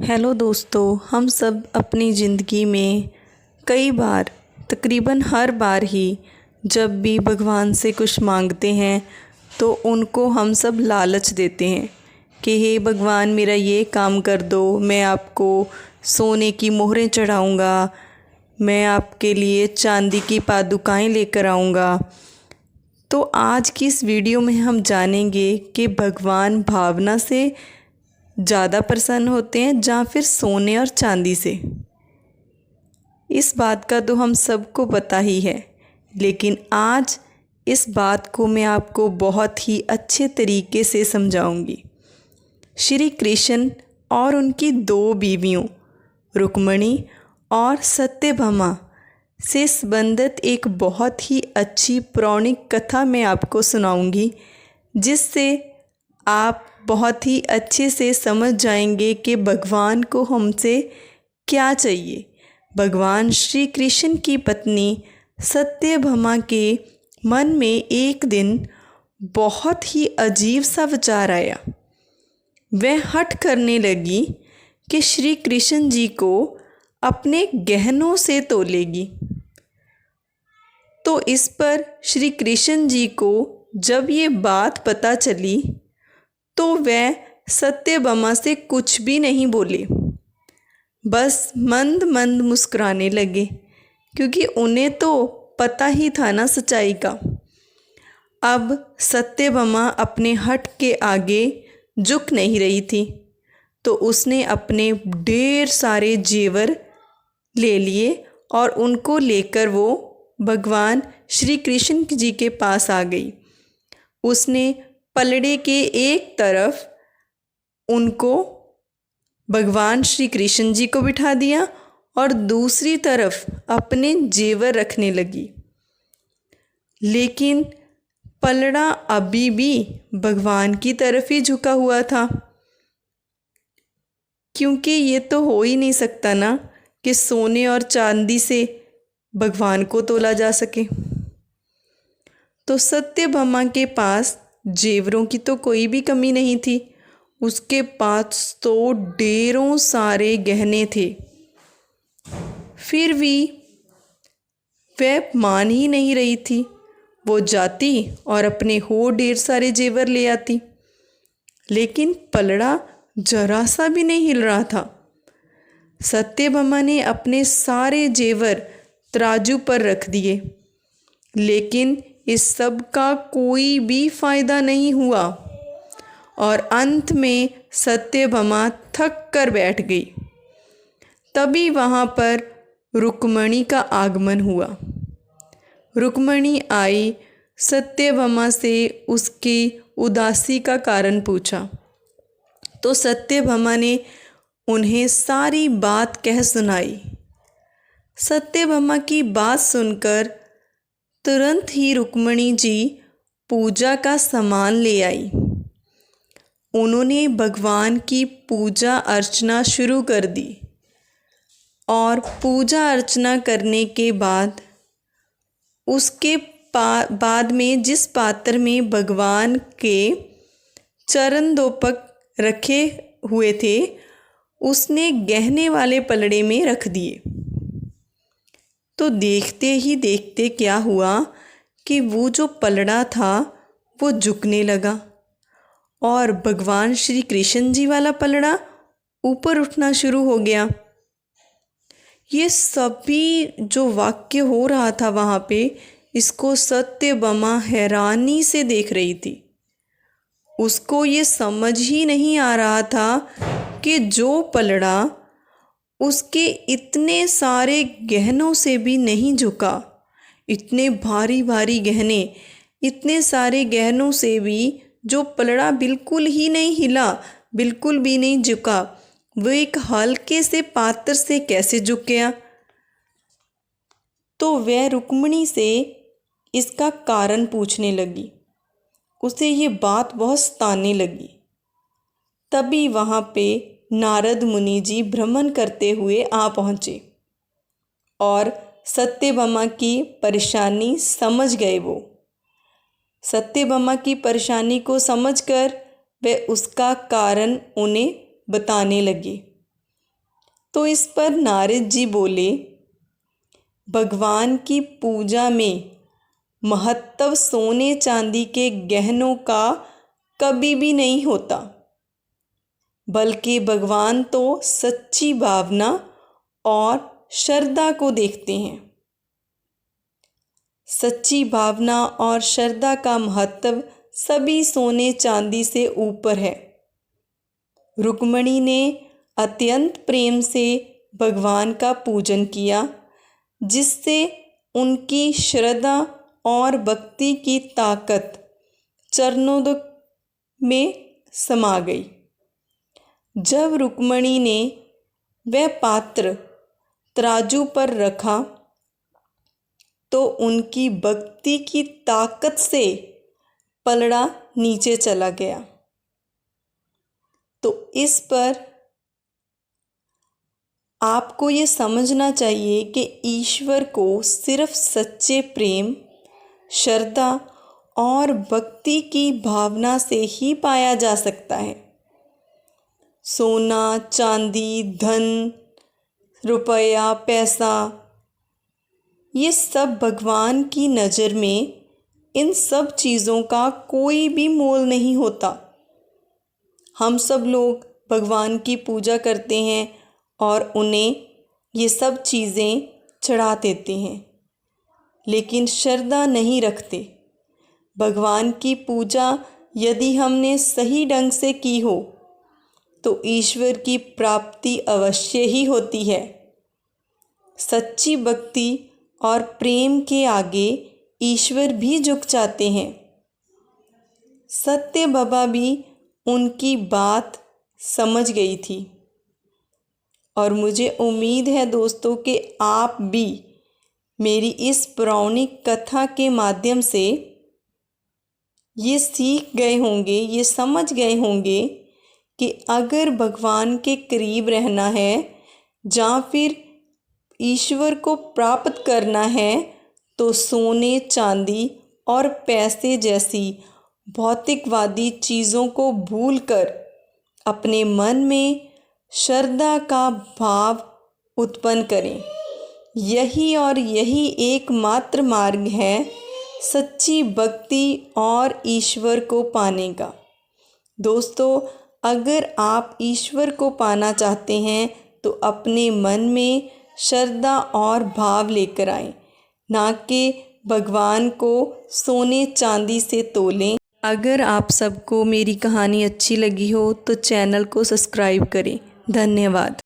Hello दोस्तों, हम सब अपनी ज़िंदगी में कई बार तकरीबन हर बार ही जब भी भगवान से कुछ मांगते हैं तो उनको हम सब लालच देते हैं कि हे भगवान मेरा ये काम कर दो, मैं आपको सोने की मोहरें चढ़ाऊँगा, मैं आपके लिए चांदी की पादुकाएं लेकर आऊँगा। तो आज की इस वीडियो में हम जानेंगे कि भगवान भावना से ज़्यादा प्रसन्न होते हैं या फिर सोने और चांदी से। इस बात का तो हम सबको पता ही है, लेकिन आज इस बात को मैं आपको बहुत ही अच्छे तरीके से समझाऊंगी। श्री कृष्ण और उनकी दो बीवियों रुक्मिणी और सत्यभामा से संबंधित एक बहुत ही अच्छी पौराणिक कथा मैं आपको सुनाऊंगी, जिससे आप बहुत ही अच्छे से समझ जाएंगे कि भगवान को हमसे क्या चाहिए। भगवान श्री कृष्ण की पत्नी सत्यभामा के मन में एक दिन बहुत ही अजीब सा विचार आया। वह हठ करने लगी कि श्री कृष्ण जी को अपने गहनों से तोलेगी। तो इस पर श्री कृष्ण जी को जब ये बात पता चली तो वह सत्यभामा से कुछ भी नहीं बोले, बस मंद मंद मुस्कुराने लगे, क्योंकि उन्हें तो पता ही था ना सच्चाई का। अब सत्यभामा अपने हठ के आगे झुक नहीं रही थी, तो उसने अपने ढेर सारे जेवर ले लिए और उनको लेकर वो भगवान श्री कृष्ण जी के पास आ गई। उसने पलड़े के एक तरफ उनको भगवान श्री कृष्ण जी को बिठा दिया और दूसरी तरफ अपने जेवर रखने लगी, लेकिन पलड़ा अभी भी भगवान की तरफ ही झुका हुआ था, क्योंकि ये तो हो ही नहीं सकता ना कि सोने और चांदी से भगवान को तोला जा सके। तो सत्यभामा के पास जेवरों की तो कोई भी कमी नहीं थी, उसके पास तो ढेरों सारे गहने थे। फिर भी वह मान ही नहीं रही थी। वो जाती और अपने हो ढेर सारे जेवर ले आती, लेकिन पलड़ा जरा सा भी नहीं हिल रहा था। सत्यभामा ने अपने सारे जेवर तराजू पर रख दिए, लेकिन इस सब का कोई भी फायदा नहीं हुआ और अंत में सत्यभामा थक कर बैठ गई। तभी वहाँ पर रुक्मिणी का आगमन हुआ। रुक्मिणी आई, सत्यभामा से उसकी उदासी का कारण पूछा, तो सत्यभामा ने उन्हें सारी बात कह सुनाई। सत्यभामा की बात सुनकर तुरंत ही रुक्मिणी जी पूजा का सामान ले आई। उन्होंने भगवान की पूजा अर्चना शुरू कर दी और पूजा अर्चना करने के बाद उसके बाद में जिस पात्र में भगवान के चरण दोपक रखे हुए थे, उसने गहने वाले पलड़े में रख दिए। तो देखते ही देखते क्या हुआ कि वो जो पलड़ा था वो झुकने लगा और भगवान श्री कृष्ण जी वाला पलड़ा ऊपर उठना शुरू हो गया। ये सभी जो वाक्य हो रहा था वहाँ पे, इसको सत्यभामा हैरानी से देख रही थी। उसको ये समझ ही नहीं आ रहा था कि जो पलड़ा उसके इतने सारे गहनों से भी नहीं झुका, इतने भारी भारी गहने, इतने सारे गहनों से भी जो पलड़ा बिल्कुल ही नहीं हिला, बिल्कुल भी नहीं झुका, वो एक हल्के से पात्र से कैसे झुक गया। तो वह रुक्मिणी से इसका कारण पूछने लगी। उसे ये बात बहुत सताने लगी। तभी वहाँ पे नारद मुनि जी भ्रमण करते हुए आ पहुँचे और सत्यभामा की परेशानी समझ गए। वो सत्यभामा की परेशानी को समझकर वे उसका कारण उन्हें बताने लगे। तो इस पर नारद जी बोले, भगवान की पूजा में महत्व सोने चांदी के गहनों का कभी भी नहीं होता, बल्कि भगवान तो सच्ची भावना और श्रद्धा को देखते हैं। सच्ची भावना और श्रद्धा का महत्व सभी सोने चांदी से ऊपर है। रुक्मिणी ने अत्यंत प्रेम से भगवान का पूजन किया, जिससे उनकी श्रद्धा और भक्ति की ताकत चरणों में समा गई। जब रुक्मिणी ने वह पात्र तराजू पर रखा तो उनकी भक्ति की ताकत से पलड़ा नीचे चला गया। तो इस पर आपको ये समझना चाहिए कि ईश्वर को सिर्फ सच्चे प्रेम, श्रद्धा और भक्ति की भावना से ही पाया जा सकता है। सोना, चांदी, धन, रुपया, पैसा, ये सब भगवान की नज़र में इन सब चीज़ों का कोई भी मोल नहीं होता। हम सब लोग भगवान की पूजा करते हैं और उन्हें ये सब चीज़ें चढ़ा देते हैं, लेकिन श्रद्धा नहीं रखते। भगवान की पूजा यदि हमने सही ढंग से की हो तो ईश्वर की प्राप्ति अवश्य ही होती है। सच्ची भक्ति और प्रेम के आगे ईश्वर भी झुक जाते हैं। सत्य बाबा भी उनकी बात समझ गई थी और मुझे उम्मीद है दोस्तों कि आप भी मेरी इस पौराणिक कथा के माध्यम से ये सीख गए होंगे, ये समझ गए होंगे कि अगर भगवान के करीब रहना है या फिर ईश्वर को प्राप्त करना है तो सोने, चांदी और पैसे जैसी भौतिकवादी चीज़ों को भूलकर अपने मन में श्रद्धा का भाव उत्पन्न करें। यही एकमात्र मार्ग है सच्ची भक्ति और ईश्वर को पाने का। दोस्तों, अगर आप ईश्वर को पाना चाहते हैं तो अपने मन में श्रद्धा और भाव लेकर आएं, ना कि भगवान को सोने चांदी से तोलें। अगर आप सबको मेरी कहानी अच्छी लगी हो तो चैनल को सब्सक्राइब करें। धन्यवाद।